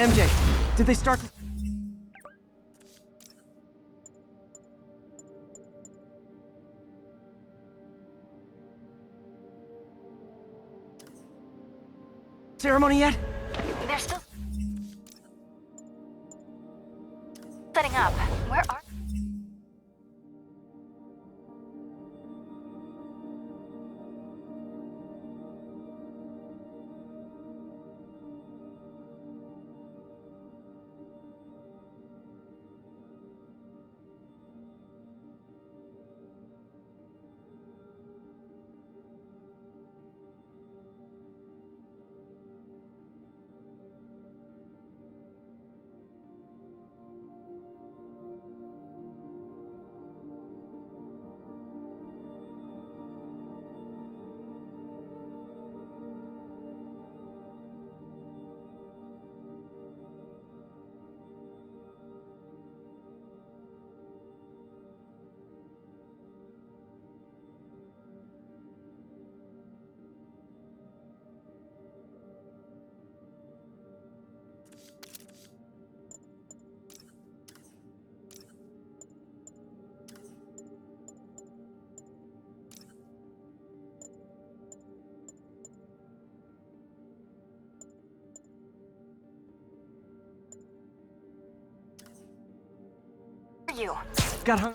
MJ, did they start... ceremony yet? They're still setting up. Where are... you? Got hung...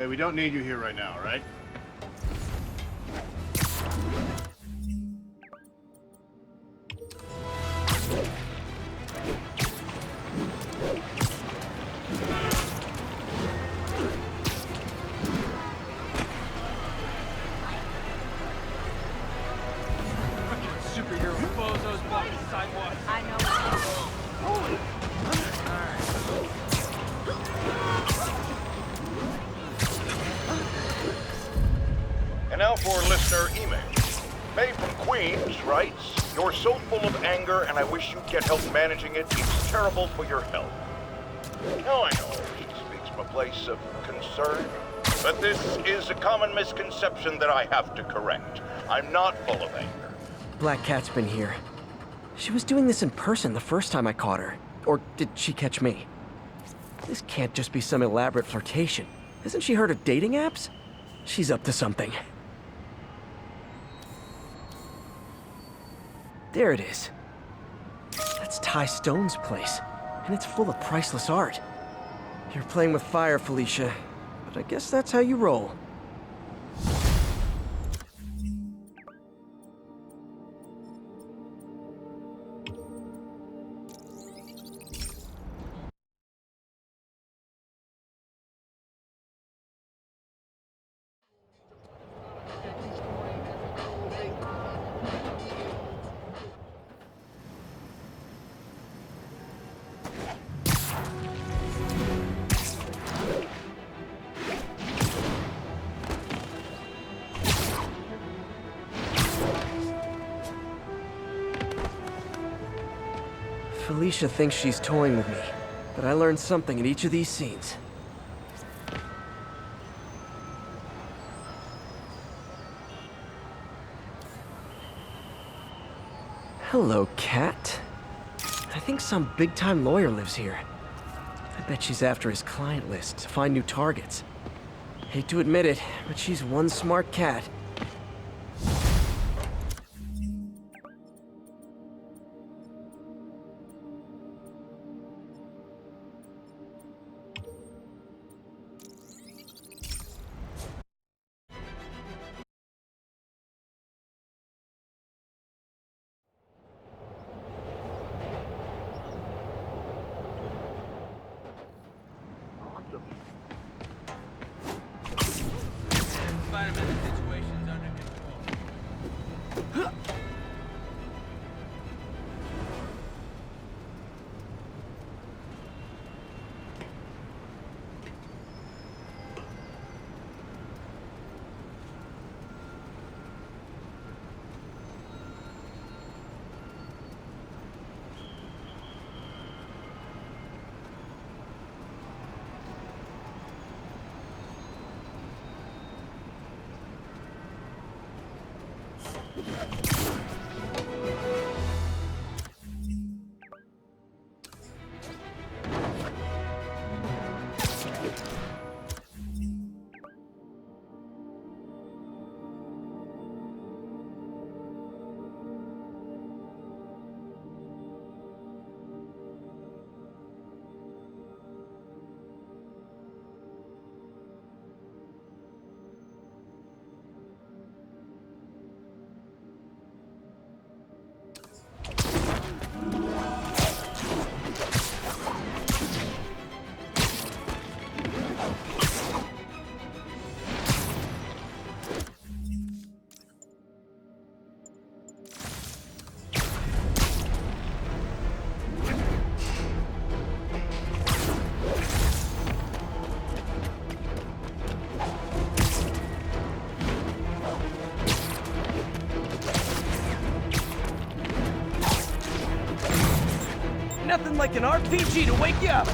Hey, we don't need you here right now, right? Superhero bozos walking sidewalks. I know. And now for listener email. May from Queens writes, "You're so full of anger and I wish you'd get help managing it. It's terrible for your health." Now I know she speaks from a place of concern, but this is a common misconception that I have to correct. I'm not full of anger. Black Cat's been here. She was doing this in person the first time I caught her. Or did she catch me? This can't just be some elaborate flirtation. Hasn't she heard of dating apps? She's up to something. There it is. That's Ty Stone's place, and it's full of priceless art. You're playing with fire, Felicia, but I guess that's how you roll. Felicia thinks she's toying with me, but I learned something in each of these scenes. Hello, Cat. I think some big-time lawyer lives here. I bet she's after his client list to find new targets. Hate to admit it, but she's one smart cat. nothing like an RPG to wake you up.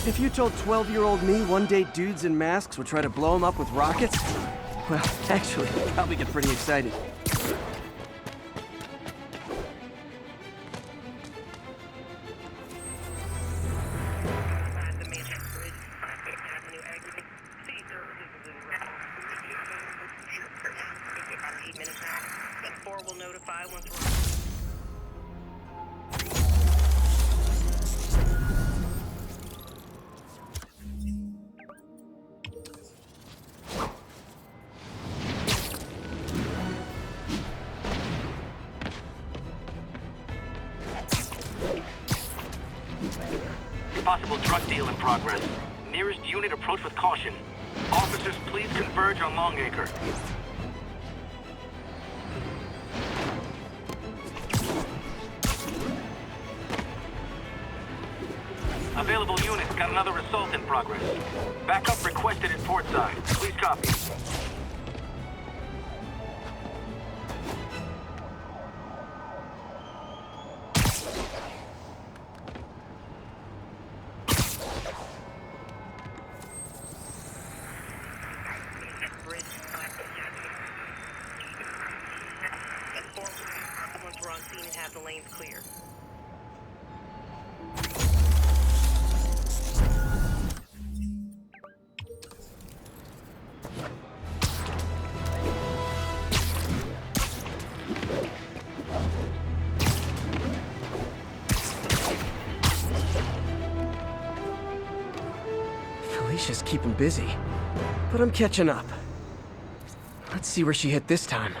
If you told 12-year-old me one day dudes in masks would try to blow him up with rockets, well, actually, I'd probably get pretty excited. Will notify once we're on. Possible drug deal in progress. Nearest unit approach with caution. Officers, please converge on Longacre. Available units got another assault in progress. Backup requested at portside. Please copy. Once we're on scene and have the lanes clear. Felicia's keeping busy, but I'm catching up. Let's see where she hit this time.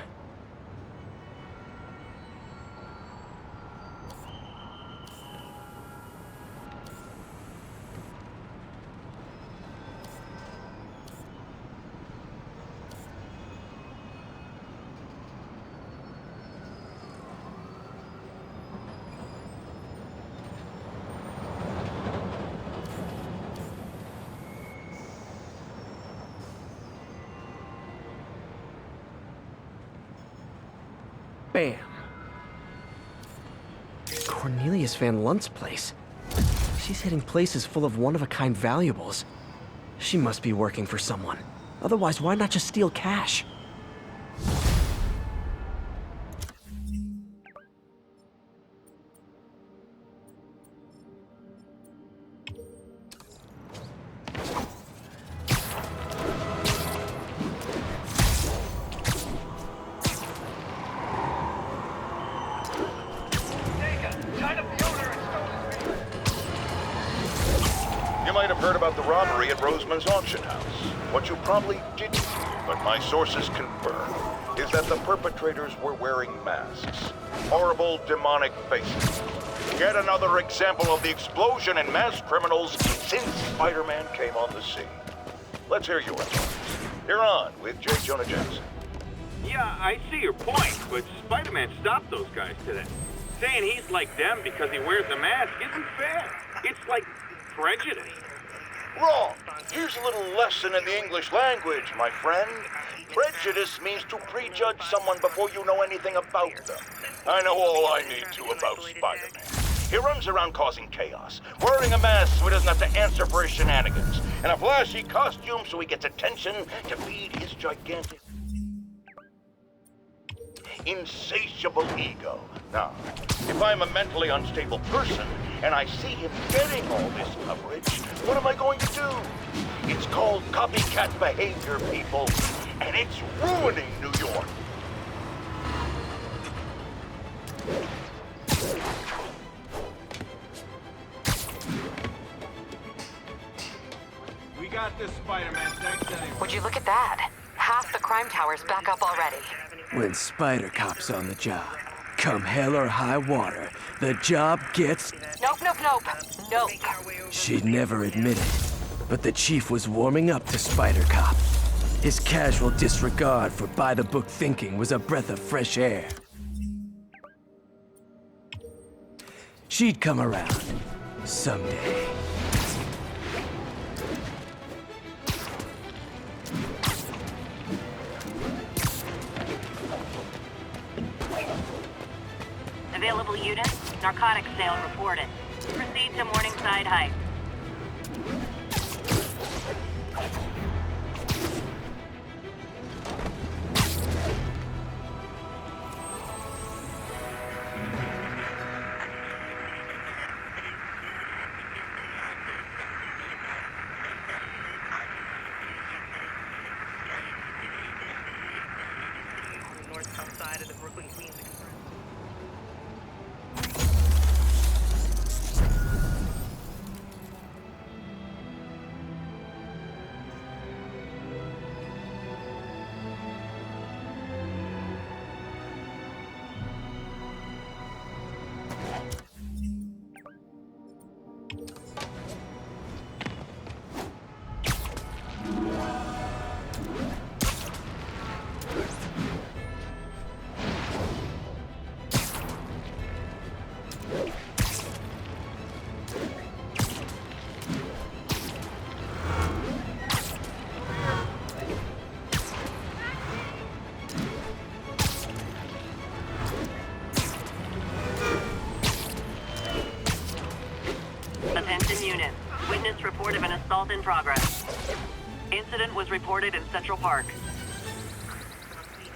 Bam. Cornelius Van Lunt's place. She's hitting places full of one-of-a-kind valuables. She must be working for someone. Otherwise, why not just steal cash? You might have heard about the robbery at Roseman's auction house. What you probably didn't, but my sources confirm, is that the perpetrators were wearing masks. Horrible, demonic faces. Yet another example of the explosion in mass criminals since Spider-Man came on the scene. Let's hear yours. You're on with J. Jonah Jameson. Yeah, I see your point, but Spider-Man stopped those guys today. Saying he's like them because he wears a mask isn't fair. It's like prejudice. Wrong. Here's a little lesson in the English language, my friend. Prejudice means to prejudge someone before you know anything about them. I know all I need to about Spider-Man. He runs around causing chaos, wearing a mask so he doesn't have to answer for his shenanigans, and a flashy costume so he gets attention to feed his gigantic, insatiable ego. Now, if I'm a mentally unstable person and I see him getting all this coverage, what am I going to do? It's called copycat behavior, people, and it's ruining New York. We got this, Spider-Man. Thanks anyway. Would you look at that? Half the crime tower's back up already. When Spider Cop's on the job, come hell or high water, the job gets... Nope. Nope. She'd never admit it, but the chief was warming up to Spider Cop. His casual disregard for by-the-book thinking was a breath of fresh air. She'd come around someday. Available units, narcotics sale reported. Proceed to Morningside Heights. North-south side of the Brooklyn Queens Express. Attention units. Witness report of an assault in progress. Incident was reported in Central Park.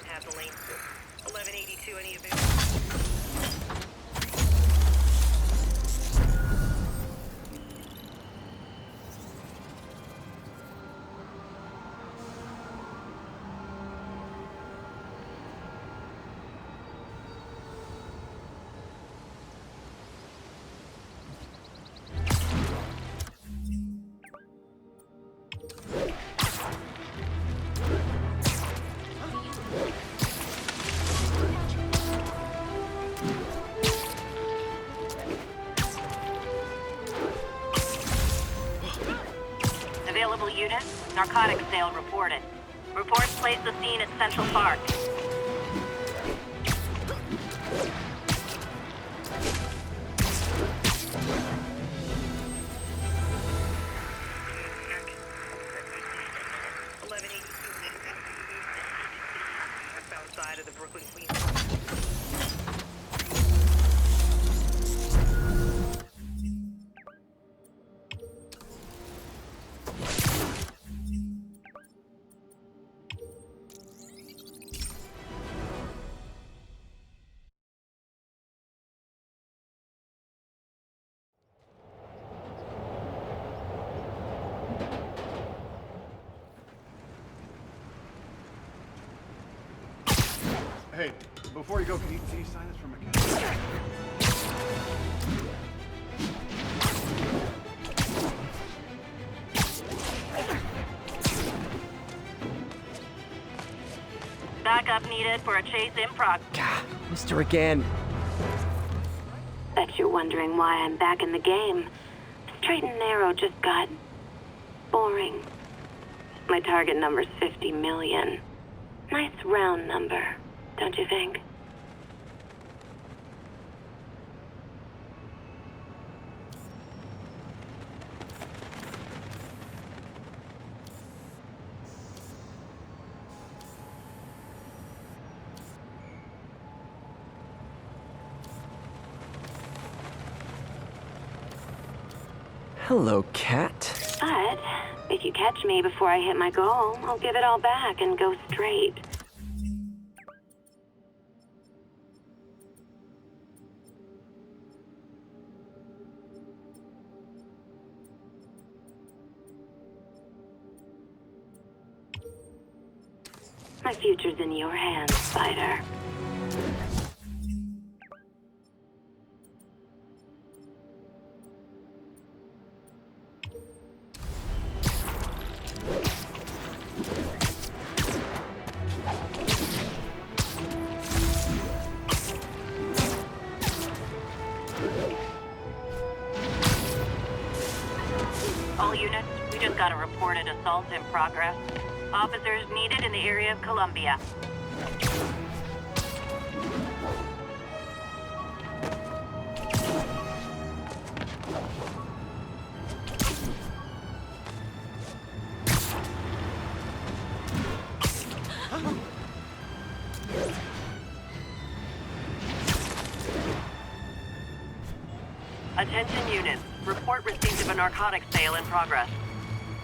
Have the lane. 1182, any available? Available units, narcotics sale reported. Reports place the scene at Central Park. Outside of the Brooklyn Queens. Hey, before you go, can you sign this for McKenna? Backup needed for a chase in progress. Gah, missed her again. Bet you're wondering why I'm back in the game. Straight and narrow just got boring. My target number's 50 million. Nice round number, don't you think? Hello, cat. But if you catch me before I hit my goal, I'll give it all back and go straight. My future's in your hands, Spider. attempted assault in progress. Officers needed in the area of Columbia. Attention units. Report receipt of a narcotics sale in progress.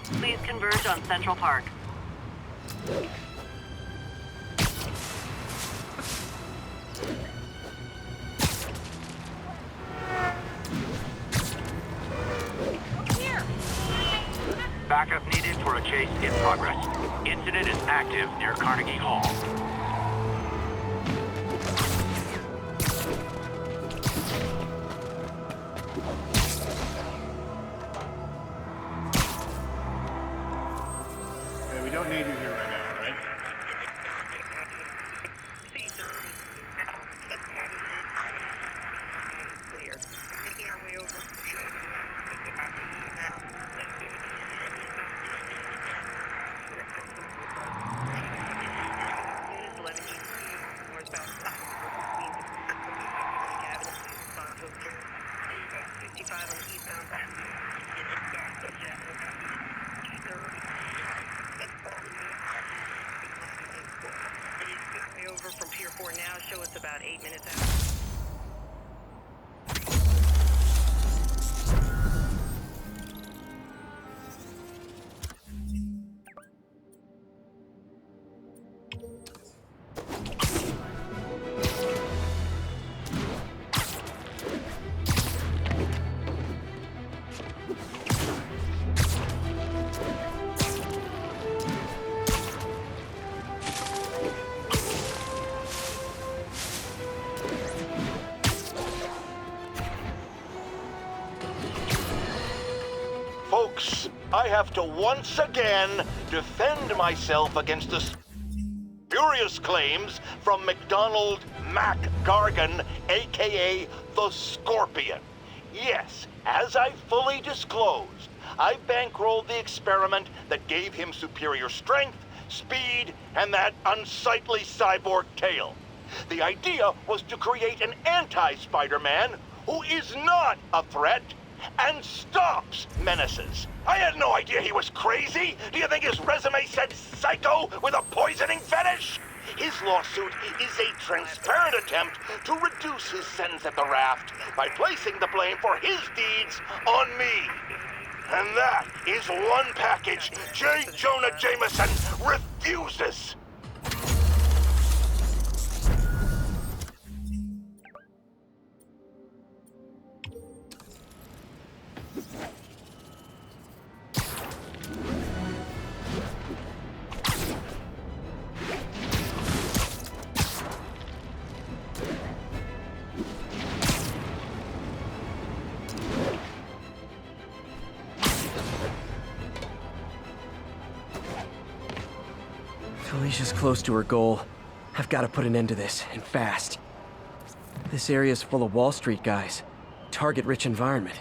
Please converge on Central Park. Backup needed for a chase in progress. Incident is active near Carnegie Hall. Hey, we don't need you here right now, right? Clear. Making our way over. Units 11 East, northbound. Cabinet, 55 on the eastbound. Way over from Pier 4 now. Show us about 8 minutes out. Folks, I have to once again defend myself against the spurious claims from McDonald Mac Gargan, aka the Scorpion. Yes, as I fully disclosed, I bankrolled the experiment that gave him superior strength, speed, and that unsightly cyborg tail. The idea was to create an anti-Spider-Man who is not a threat and stops menaces. I had no idea he was crazy. Do you think his resume said psycho with a poisoning fetish? His lawsuit is a transparent attempt to reduce his sentence at the raft by placing the blame for his deeds on me. And that is one package J. Jonah Jameson refuses. Felicia's close to her goal. I've got to put an end to this, and fast. This area's full of Wall Street guys. Target-rich environment.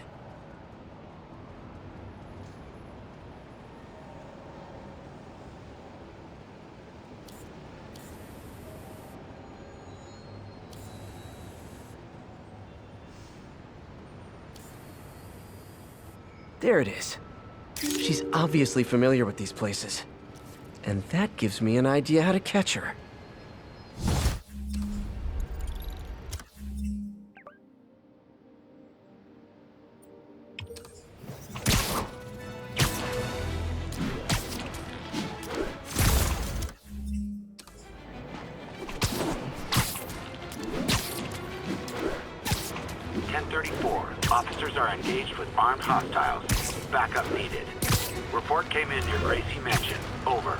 There it is. She's obviously familiar with these places. And that gives me an idea how to catch her. Officers are engaged with armed hostiles. Backup needed. Report came in near Gracie Mansion. Over.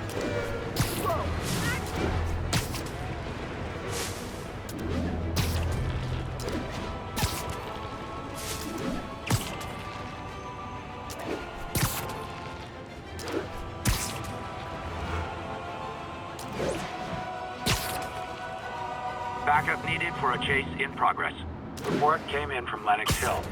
Backup needed for a chase in progress. Report came in from Lenox Hill.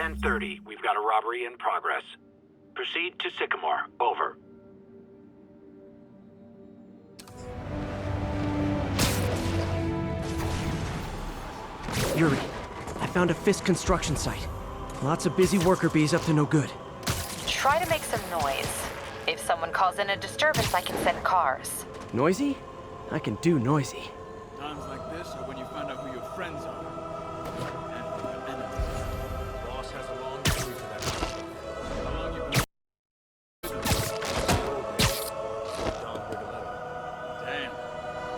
10:30. We've got a robbery in progress. Proceed to Sycamore. Over. Yuri, I found a Fisk construction site. Lots of busy worker bees up to no good. Try to make some noise. If someone calls in a disturbance, I can send cars. Noisy? I can do noisy. Times like this are when you find out who your friends are. And who your enemies. Boss has a long memory for that. How long you been... Damn.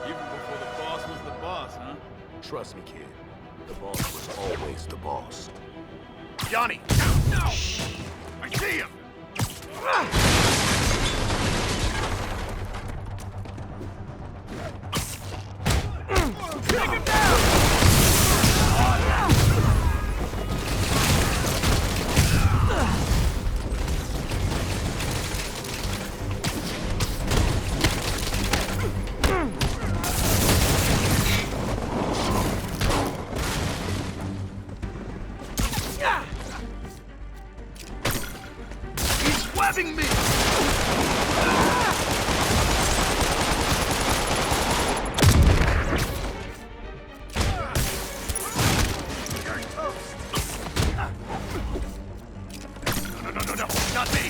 Even before the boss was the boss, huh? Trust me, kid. The boss was always the boss. Johnny! No! Shh! I see him! Take him down! He's webbing me! No, not me!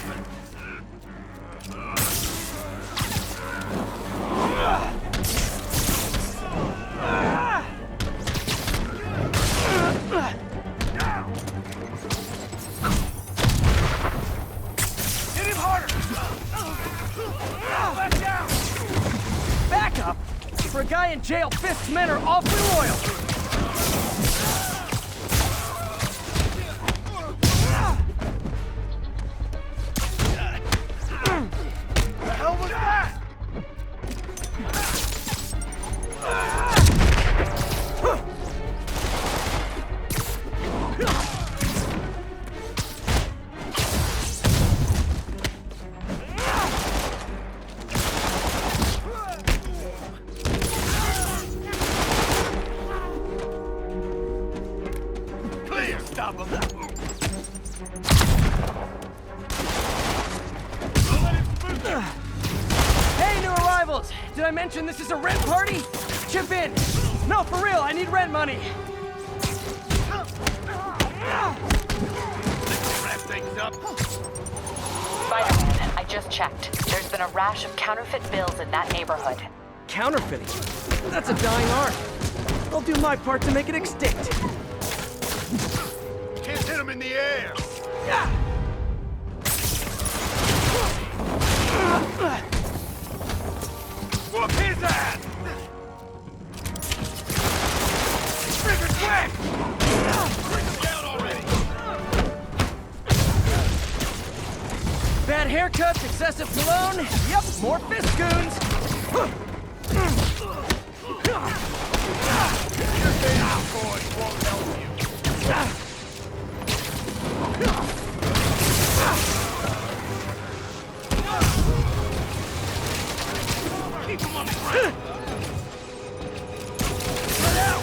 Hit him harder! Back down! Backup? For a guy in jail, Fisk's men are awfully loyal. The hell was that? Clear! Stop him! Hey, new arrivals! Did I mention this is a rent party? Chip in! No, for real, I need rent money! Wrap things up. Spider-Man, I just checked. There's been a rash of counterfeit bills in that neighborhood. Counterfeiting? That's a dying art. I'll do my part to make it extinct. Can't hit him in the air. Whoop his ass! Trigger's wet! Bring him down already! Bad haircuts, excessive cologne. Yep, more Fisk goons. Your damn boys won't help you. Keep him on the ground! Get out!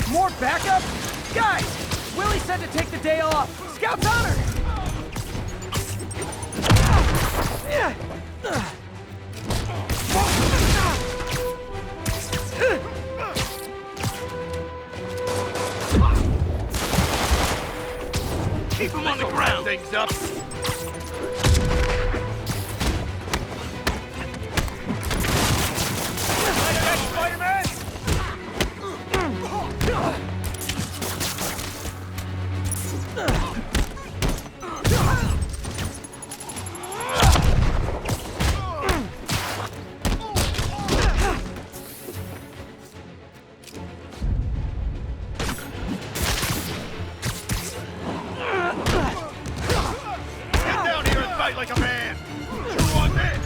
More backup? Guys, Willie said to take the day off. Scout's honor! Keep him on the ground! Things up! Spider-Man! Get down here and fight like a man! 2 on men!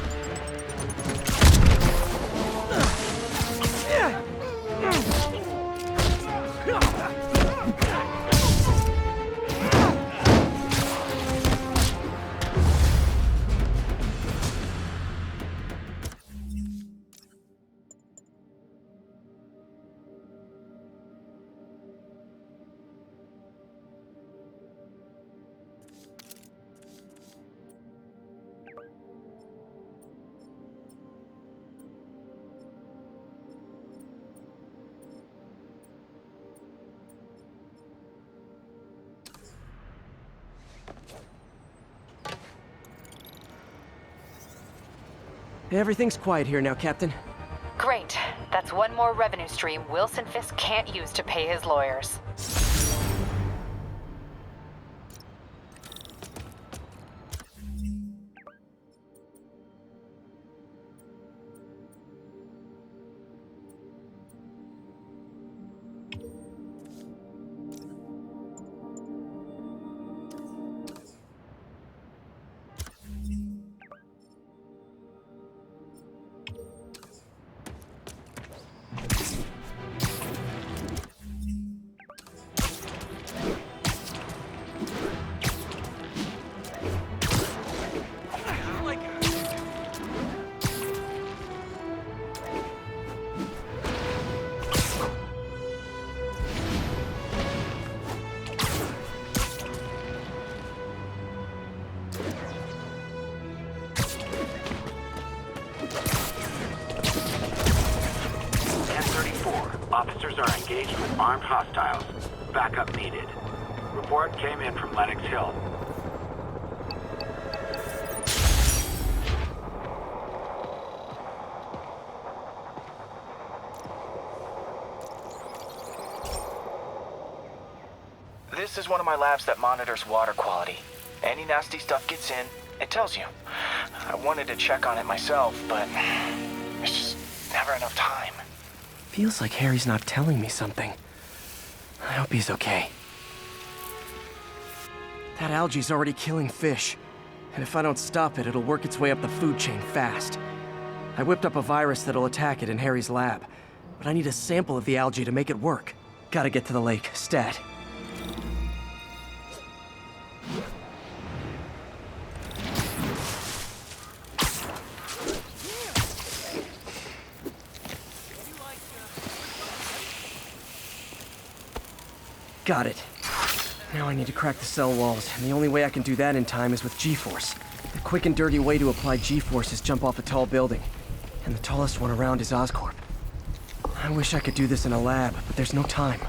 Everything's quiet here now, Captain. Great. That's one more revenue stream Wilson Fisk can't use to pay his lawyers. Officers are engaged with armed hostiles. Backup needed. Report came in from Lenox Hill. This is one of my labs that monitors water quality. Any nasty stuff gets in, it tells you. I wanted to check on it myself, but it's just never enough time. Feels like Harry's not telling me something. I hope he's okay. That algae's already killing fish. And if I don't stop it, it'll work its way up the food chain fast. I whipped up a virus that'll attack it in Harry's lab. But I need a sample of the algae to make it work. Gotta get to the lake, stat. Got it. Now I need to crack the cell walls, and the only way I can do that in time is with G-Force. The quick and dirty way to apply G-Force is jump off a tall building. And the tallest one around is Oscorp. I wish I could do this in a lab, but there's no time.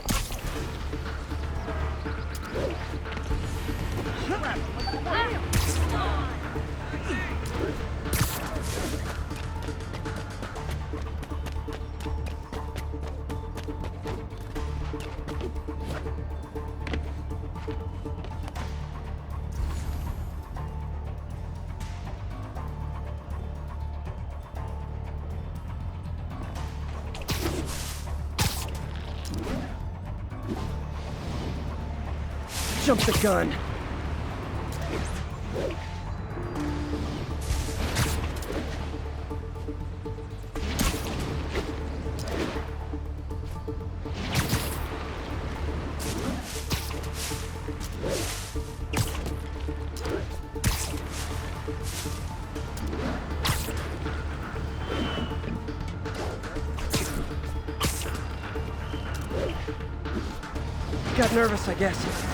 Jump the gun. Got nervous, I guess.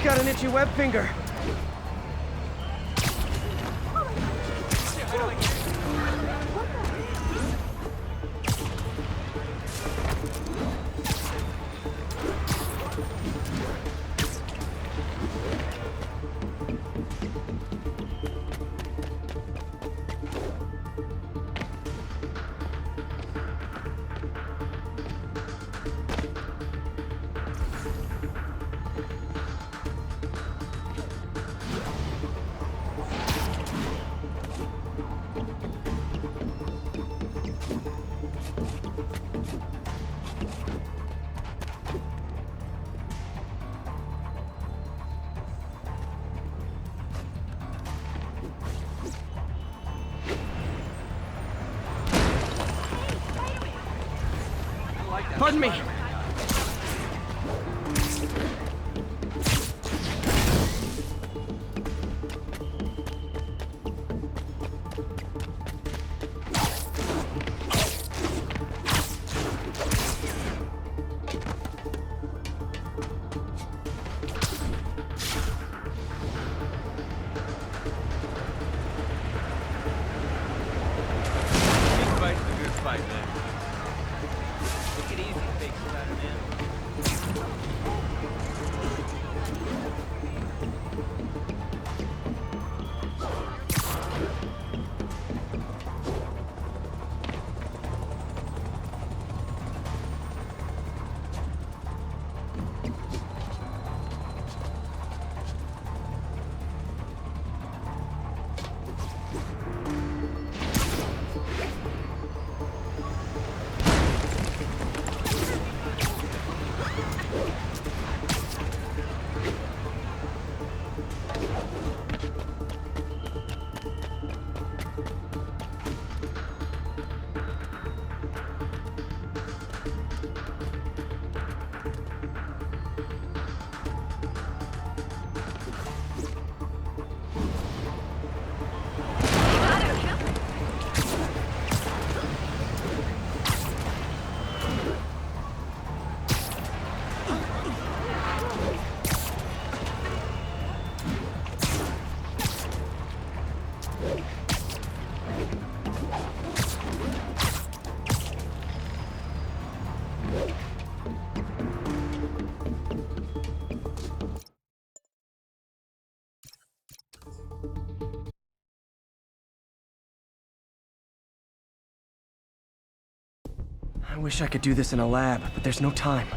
Got an itchy web finger. Pardon me. I wish I could do this in a lab, but there's no time.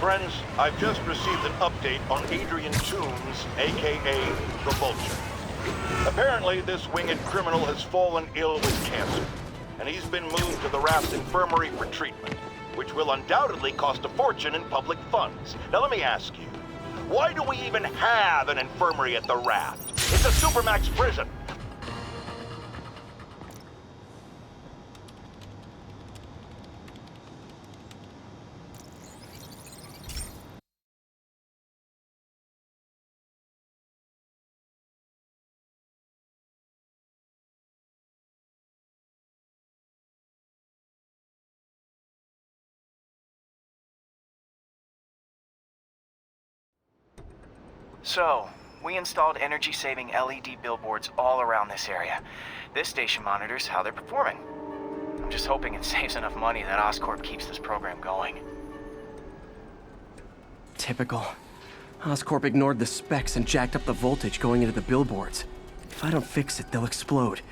Friends, I've just received an update on Adrian Toombs, aka the Vulture. Apparently, this winged criminal has fallen ill with cancer, and he's been moved to the Raft Infirmary for treatment, which will undoubtedly cost a fortune in public funds. Now let me ask you, why do we even have an infirmary at the Raft? It's a supermax prison. So, we installed energy-saving LED billboards all around this area. This station monitors how they're performing. I'm just hoping it saves enough money that Oscorp keeps this program going. Typical. Oscorp ignored the specs and jacked up the voltage going into the billboards. If I don't fix it, they'll explode.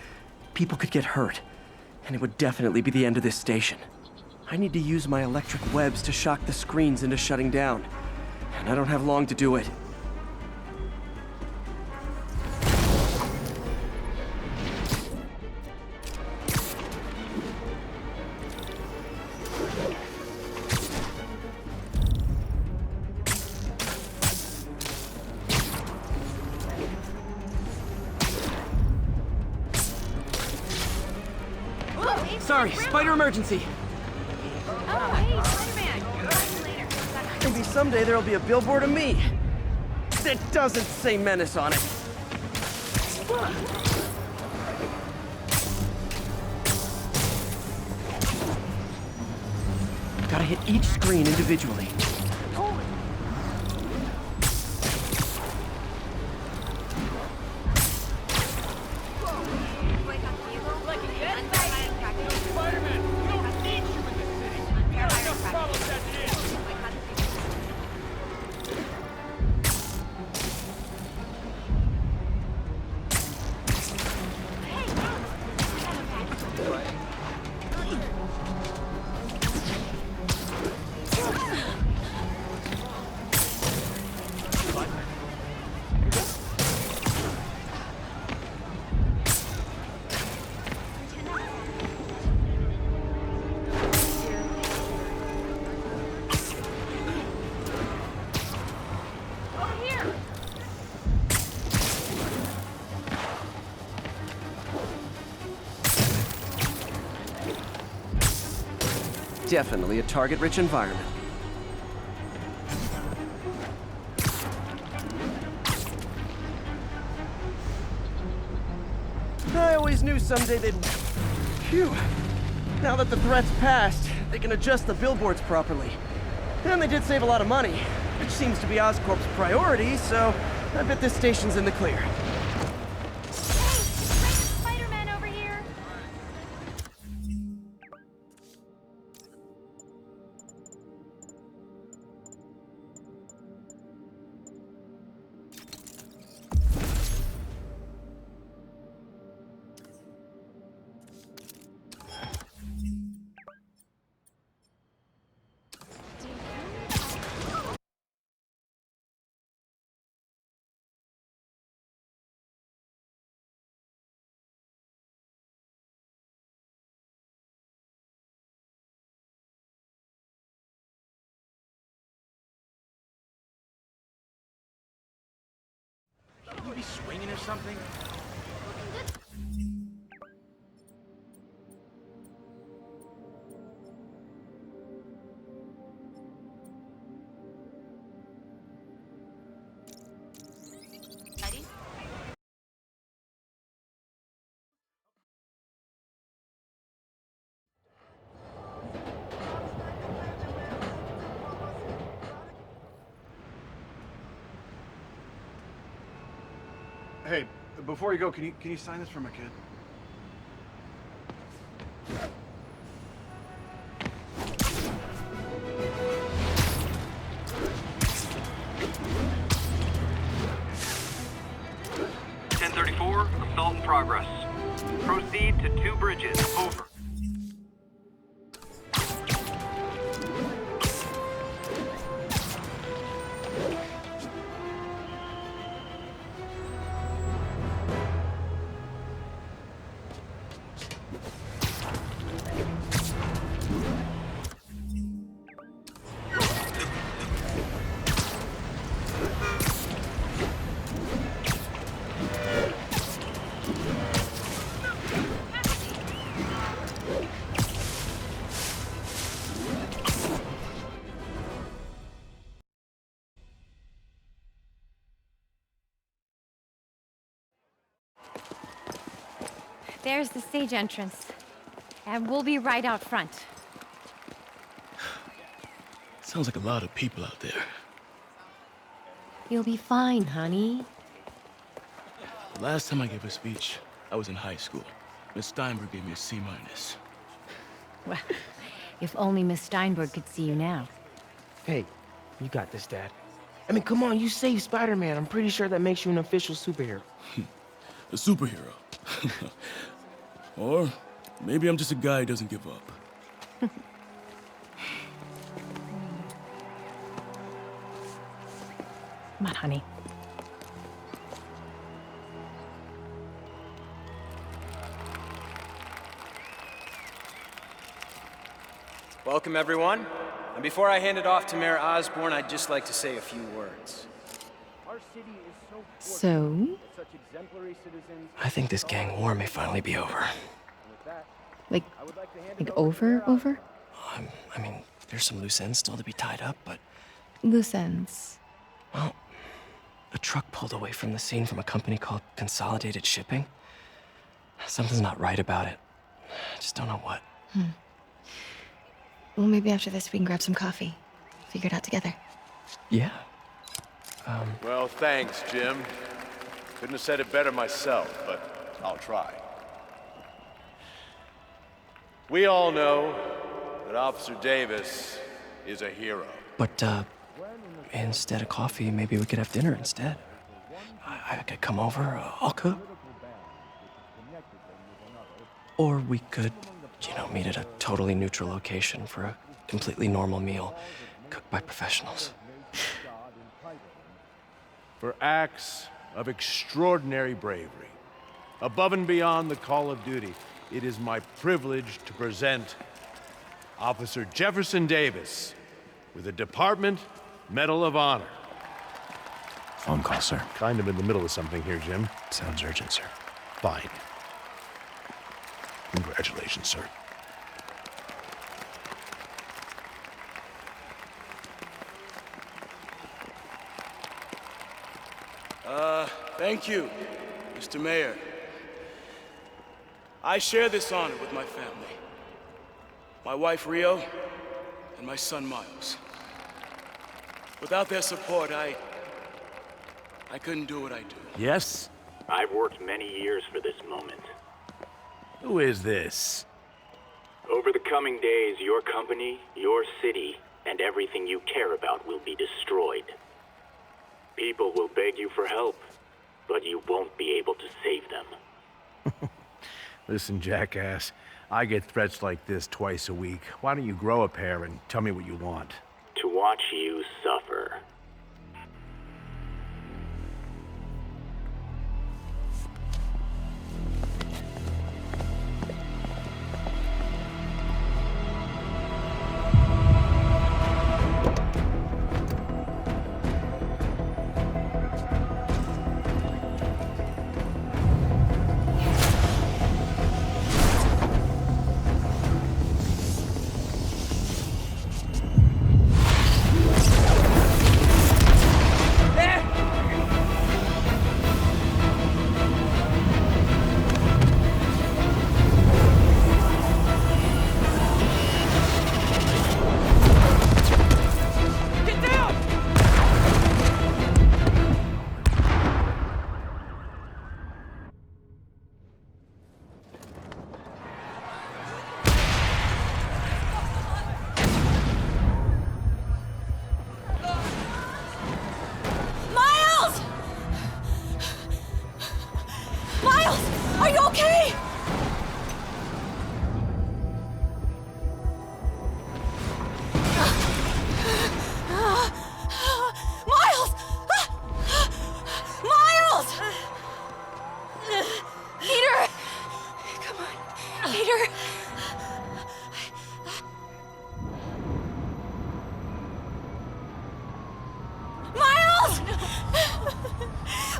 People could get hurt. And it would definitely be the end of this station. I need to use my electric webs to shock the screens into shutting down. And I don't have long to do it. Sorry, spider emergency. Oh, hey, Spider-Man. Talk to you later. Maybe someday there'll be a billboard of me. That doesn't say Menace on it. Gotta hit each screen individually. Definitely a target-rich environment. I always knew someday they'd... Phew. Now that the threat's passed, they can adjust the billboards properly. And they did save a lot of money, which seems to be Oscorp's priority, so I bet this station's in the clear. you be swinging or something? Ready? Hey, before you go, can you sign this for my kid? Assault in progress. Proceed to 2 bridges. Over. There's the stage entrance. And we'll be right out front. Sounds like a lot of people out there. You'll be fine, honey. The last time I gave a speech, I was in high school. Miss Steinberg gave me a C-. Well, if only Miss Steinberg could see you now. Hey, you got this, Dad. I mean, come on, you saved Spider-Man. I'm pretty sure that makes you an official superhero. A superhero. Or maybe I'm just a guy who doesn't give up. Come on, honey. Welcome, everyone. And before I hand it off to Mayor Osborne, I'd just like to say a few words. So? I think this gang war may finally be over. Like over? I mean, there's some loose ends still to be tied up, but... Loose ends. Well, a truck pulled away from the scene from a company called Consolidated Shipping. Something's not right about it. I just don't know what. Well, maybe after this we can grab some coffee. Figure it out together. Yeah. Well, thanks, Jim. Couldn't have said it better myself, but I'll try. We all know that Officer Davis is a hero. But, instead of coffee, maybe we could have dinner instead. I could come over, I'll cook. Or we could, meet at a totally neutral location for a completely normal meal, cooked by professionals. For acts of extraordinary bravery, above and beyond the call of duty, it is my privilege to present Officer Jefferson Davis with the Department Medal of Honor. Phone call, sir. Kind of in the middle of something here, Jim. Sounds urgent, sir. Fine. Congratulations, sir. Thank you, Mr. Mayor. I share this honor with my family. My wife, Rio, and my son, Miles. Without their support, I couldn't do what I do. Yes? I've worked many years for this moment. Who is this? Over the coming days, your company, your city, and everything you care about will be destroyed. People will beg you for help, but you won't be able to save them. Listen, jackass, I get threats like this twice a week. Why don't you grow a pair and tell me what you want? To watch you suffer.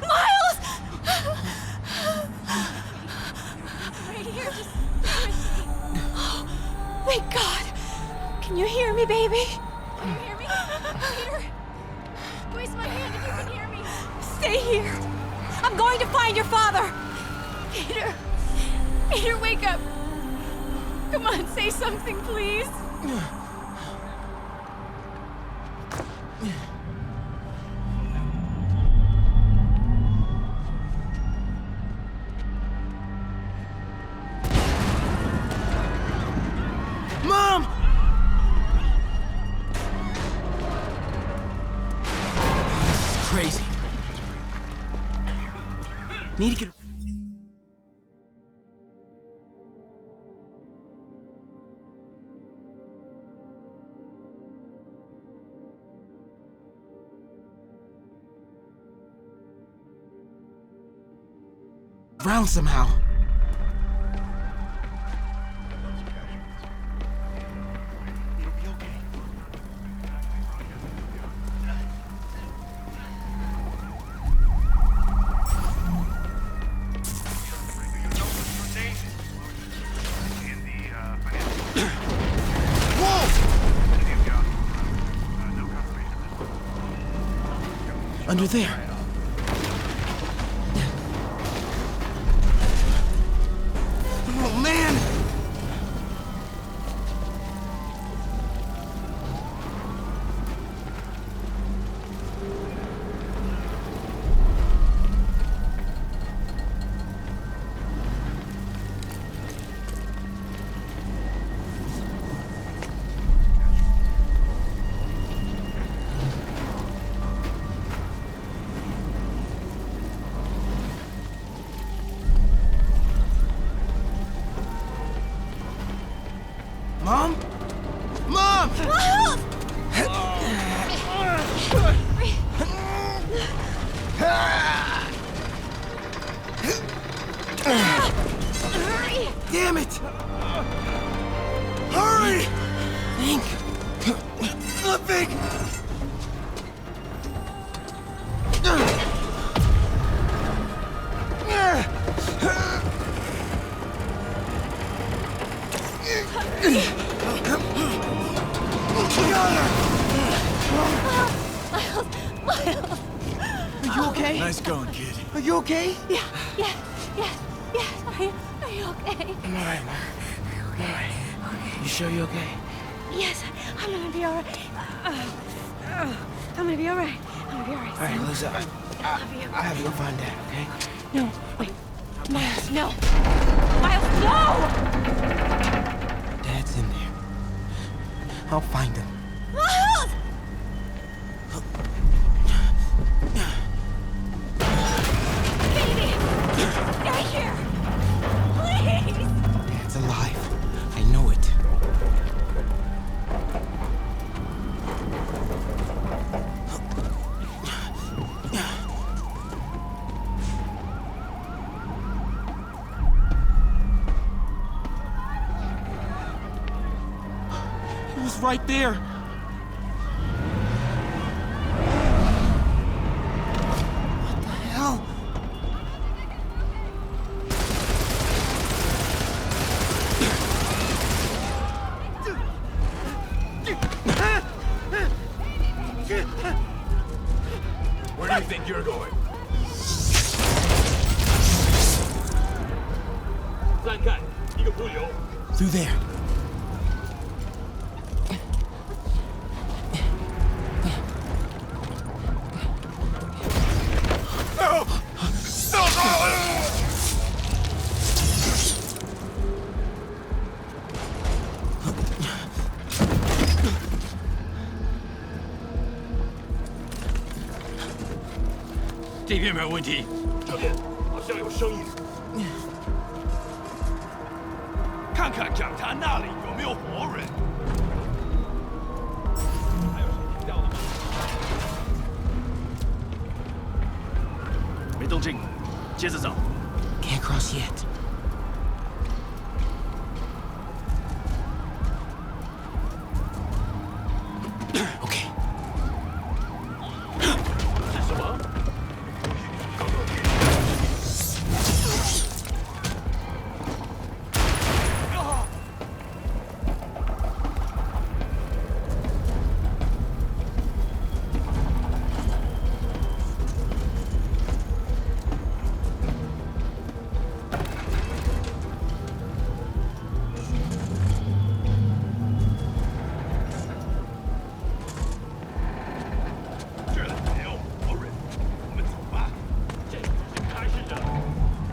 Miles! Right here, just stay with me. Oh, thank God. Can you hear me, baby? Can you hear me? Peter? Squeeze my hand if you can hear me. Stay here. I'm going to find your father. Peter. Peter, wake up. Come on, say something, please. Mom! This is crazy. Need to get... around somehow. Under there. Oh, man! Mom? Mom! Miles! Hurry! Damn it! Hurry! Think. Flipping! Miles! Are you okay? Nice going, kid. Are you okay? Yeah. Are you okay? I'm alright, Mom. I'm alright. You sure you're okay? Yes, I'm gonna be alright. I'm gonna be alright. I'm gonna be alright. Alright, Lisa. I have to go find Dad, okay? No, wait. Miles, no! Miles, no! Dad's in there. I'll find him. Miles! Baby! Stay here! Please! Dad's alive. I know it. He was right there. What the hell? Where do you think you're going? Through there. Can't cross yet. Okay.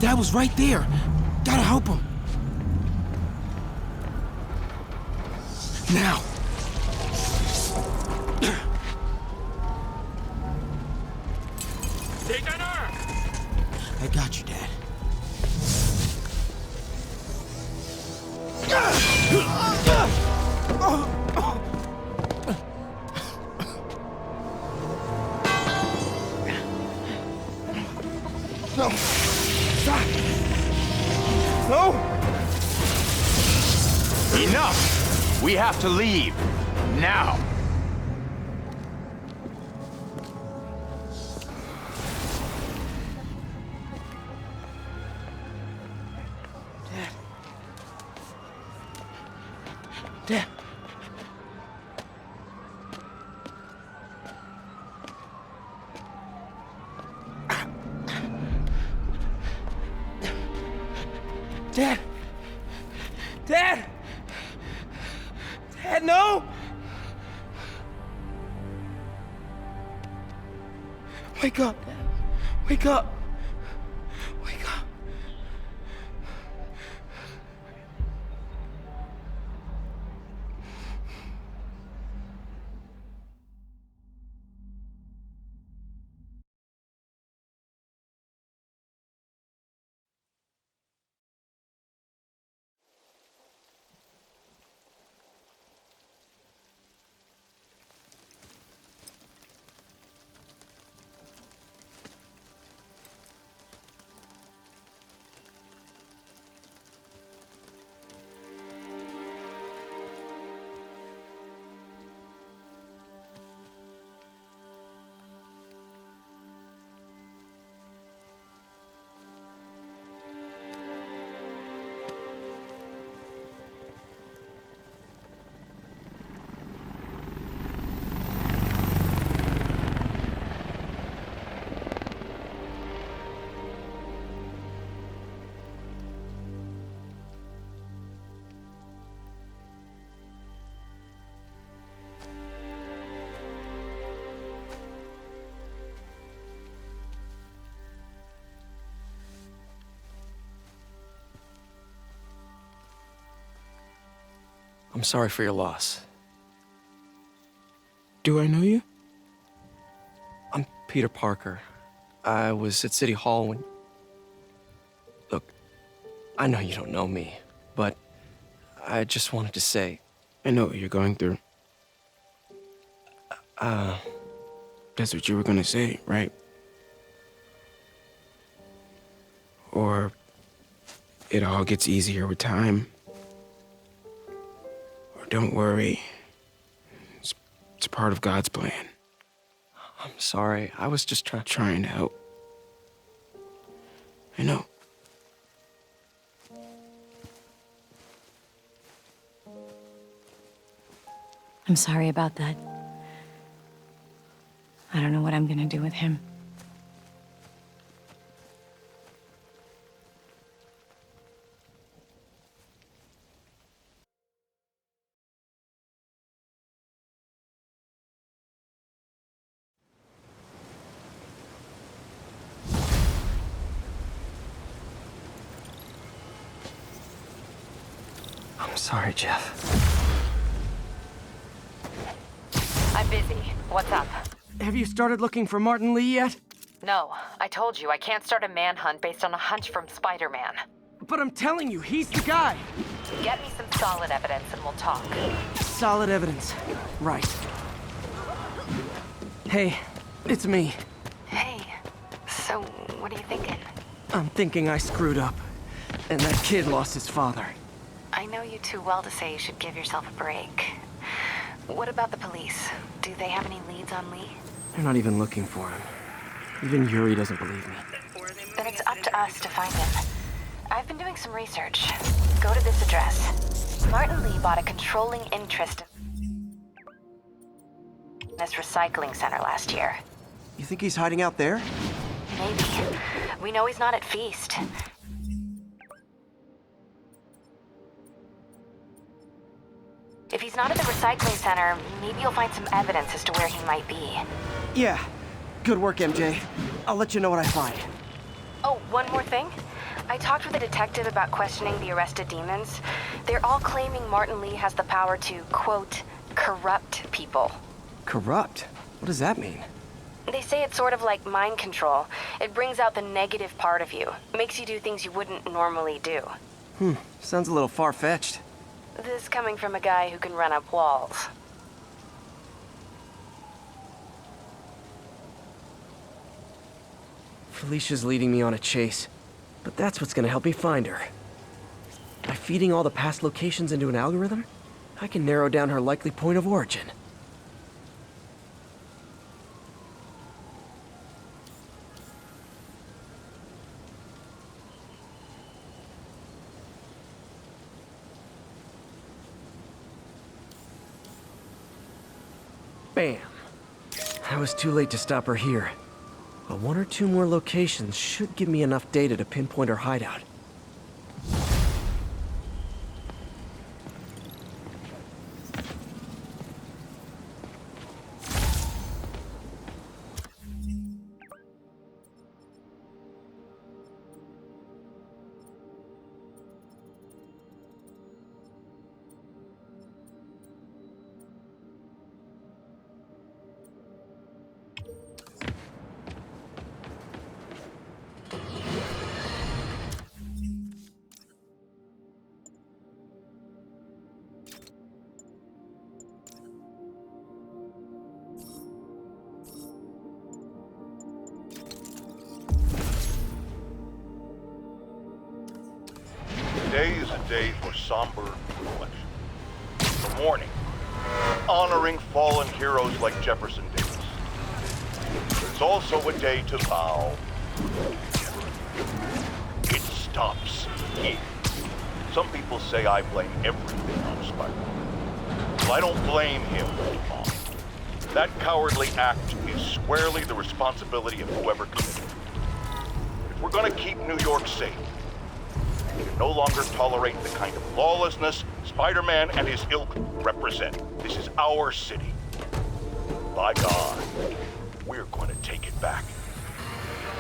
Dad was right there. Gotta help him. Now. I got you, Dad. No. Stop. No. Enough! We have to leave. Now. Dad. Dad! Dad! Dad, no! Wake up, Dad. Wake up. Wake up. I'm sorry for your loss. Do I know you? I'm Peter Parker. I was at City Hall when... Look, I know you don't know me, but I just wanted to say... I know what you're going through. That's what you were gonna say, right? Or it all gets easier with time. Or don't worry. It's a part of God's plan. I'm sorry. I was just trying to help. I know. I'm sorry about that. I don't know what I'm gonna do with him. I'm sorry, Jeff. I'm busy. What's up? Have you started looking for Martin Lee yet? No, I told you I can't start a manhunt based on a hunch from Spider-Man. But I'm telling you, he's the guy. Get me some solid evidence and we'll talk. Solid evidence. Right. Hey, it's me. Hey, so what are you thinking? I'm thinking I screwed up. And that kid lost his father. I know you too well to say you should give yourself a break. What about the police? Do they have any leads on Lee? They're not even looking for him. Even Yuri doesn't believe me. Then it's up to us to find him. I've been doing some research. Go to this address. Martin Lee bought a controlling interest in this recycling center last year. You think he's hiding out there? Maybe. We know he's not at Feast. If he's not at the recycling center, maybe you'll find some evidence as to where he might be. Yeah. Good work, MJ. I'll let you know what I find. Oh, one more thing. I talked with a detective about questioning the arrested demons. They're all claiming Martin Lee has the power to, quote, corrupt people. Corrupt? What does that mean? They say it's sort of like mind control. It brings out the negative part of you, makes you do things you wouldn't normally do. Sounds a little far-fetched. This coming from a guy who can run up walls. Felicia's leading me on a chase, but that's what's gonna help me find her. By feeding all the past locations into an algorithm, I can narrow down her likely point of origin. Bam! I was too late to stop her here. But one or two more locations should give me enough data to pinpoint her hideout. Today is a day for somber reflection. For mourning, honoring fallen heroes like Jefferson Davis. But it's also a day to vow. It stops here. Some people say I blame everything on Spider-Man. Well, I don't blame him, Mom. That cowardly act is squarely the responsibility of whoever committed it. If we're gonna keep New York safe, we can no longer tolerate the kind of lawlessness Spider-Man and his ilk represent. This is our city. By God, we're going to take it back.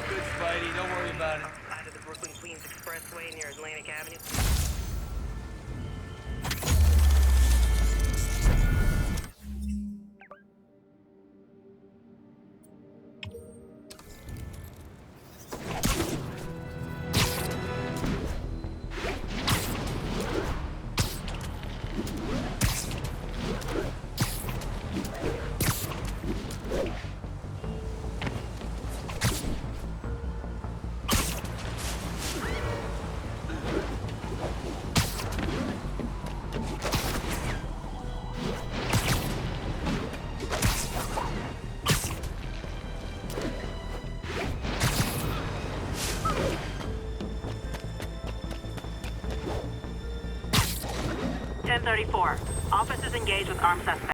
Good, Spidey. Don't worry about it. Side of the Brooklyn-Queens Expressway near Atlantic Avenue. 1034. Officers engaged with armed suspects.